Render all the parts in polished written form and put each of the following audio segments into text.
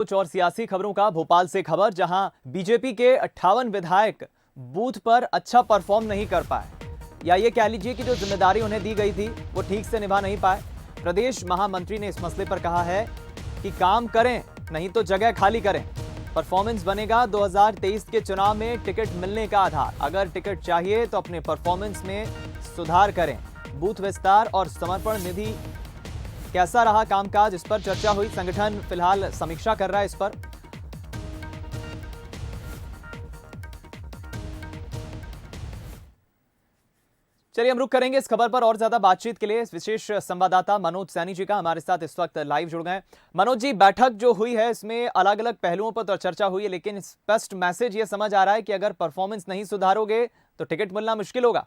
कुछ और सियासी खबरों का भोपाल से खबर, जहां बीजेपी के 58 विधायक बूथ पर अच्छा परफॉर्म नहीं कर पाए, या ये कह लीजिए कि जो जिम्मेदारी उन्हें दी गई थी वो ठीक से निभा नहीं पाए। प्रदेश महामंत्री ने इस मसले पर कहा है कि काम करें, नहीं तो जगह खाली करें। परफॉर्मेंस बनेगा 2023 के चुनाव में टिकट मिलने का आधार। अगर टिकट चाहिए तो अपने परफॉर्मेंस में सुधार करें। बूथ विस्तार और समर्पण निधि कैसा रहा कामकाज, इस पर चर्चा हुई। संगठन फिलहाल समीक्षा कर रहा है इस पर। चलिए हम रुक करेंगे इस खबर पर और ज्यादा बातचीत के लिए विशेष संवाददाता मनोज सैनी जी का हमारे साथ इस वक्त लाइव जुड़ गए। मनोज जी, बैठक जो हुई है इसमें अलग अलग पहलुओं पर तो चर्चा हुई है, लेकिन स्पष्ट मैसेज ये समझ आ रहा है कि अगर परफॉर्मेंस नहीं सुधारोगे तो टिकट मिलना मुश्किल होगा।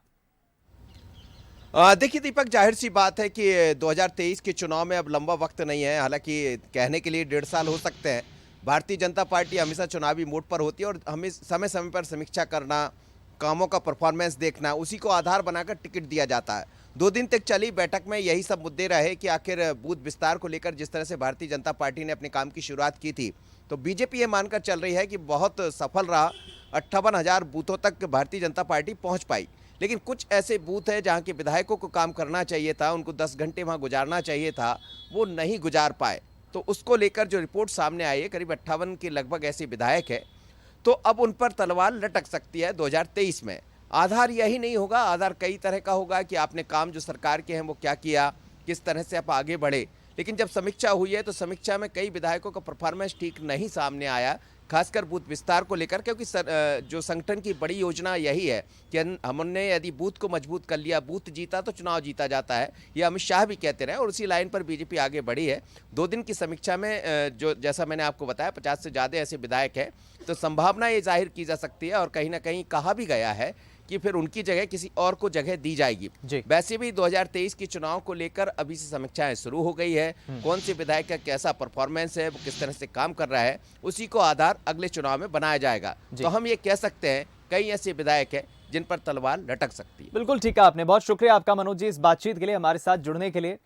देखिए दीपक, जाहिर सी बात है कि 2023 के चुनाव में अब लंबा वक्त नहीं है। हालांकि कहने के लिए 1.5 साल हो सकते हैं। भारतीय जनता पार्टी हमेशा चुनावी मोड पर होती है और हमें समय समय पर समीक्षा करना, कामों का परफॉर्मेंस देखना, उसी को आधार बनाकर टिकट दिया जाता है। 2 दिन तक चली बैठक में यही सब मुद्दे रहे कि आखिर बूथ विस्तार को लेकर जिस तरह से भारतीय जनता पार्टी ने अपने काम की शुरुआत की थी, तो बीजेपी ये मानकर चल रही है कि बहुत सफल रहा। 58,000 बूथों तक भारतीय जनता पार्टी पहुँच पाई। लेकिन कुछ ऐसे बूथ हैं जहां के विधायकों को काम करना चाहिए था, उनको 10 घंटे वहां गुजारना चाहिए था, वो नहीं गुजार पाए। तो उसको लेकर जो रिपोर्ट सामने आई है, करीब 58 के लगभग ऐसे विधायक हैं, तो अब उन पर तलवार लटक सकती है 2023 में। आधार यही नहीं होगा, आधार कई तरह का होगा कि आपने काम जो सरकार के हैं वो क्या किया, किस तरह से आप आगे बढ़े। लेकिन जब समीक्षा हुई है तो समीक्षा में कई विधायकों का परफॉर्मेंस ठीक नहीं सामने आया, खासकर बूथ विस्तार को लेकर, क्योंकि जो संगठन की बड़ी योजना यही है कि हमने यदि बूथ को मजबूत कर लिया, बूथ जीता तो चुनाव जीता जाता है, ये अमित शाह भी कहते रहे और उसी लाइन पर बीजेपी आगे बढ़ी है। 2 दिन की समीक्षा में जो जैसा मैंने आपको बताया 50 से ज़्यादा ऐसे विधायक हैं, तो संभावना ये जाहिर की जा सकती है और कहीं ना कहीं कहा भी गया है कि फिर उनकी जगह किसी और को जगह दी जाएगी। वैसे भी 2023 के चुनाव को लेकर अभी से समीक्षाएं शुरू हो गई है। कौन से विधायक का कैसा परफॉर्मेंस है, वो किस तरह से काम कर रहा है, उसी को आधार अगले चुनाव में बनाया जाएगा। तो हम ये कह सकते हैं कई ऐसे विधायक हैं जिन पर तलवार लटक सकती है। बिल्कुल ठीक है आपने, बहुत शुक्रिया आपका मनोज जी इस बातचीत के लिए, हमारे साथ जुड़ने के लिए।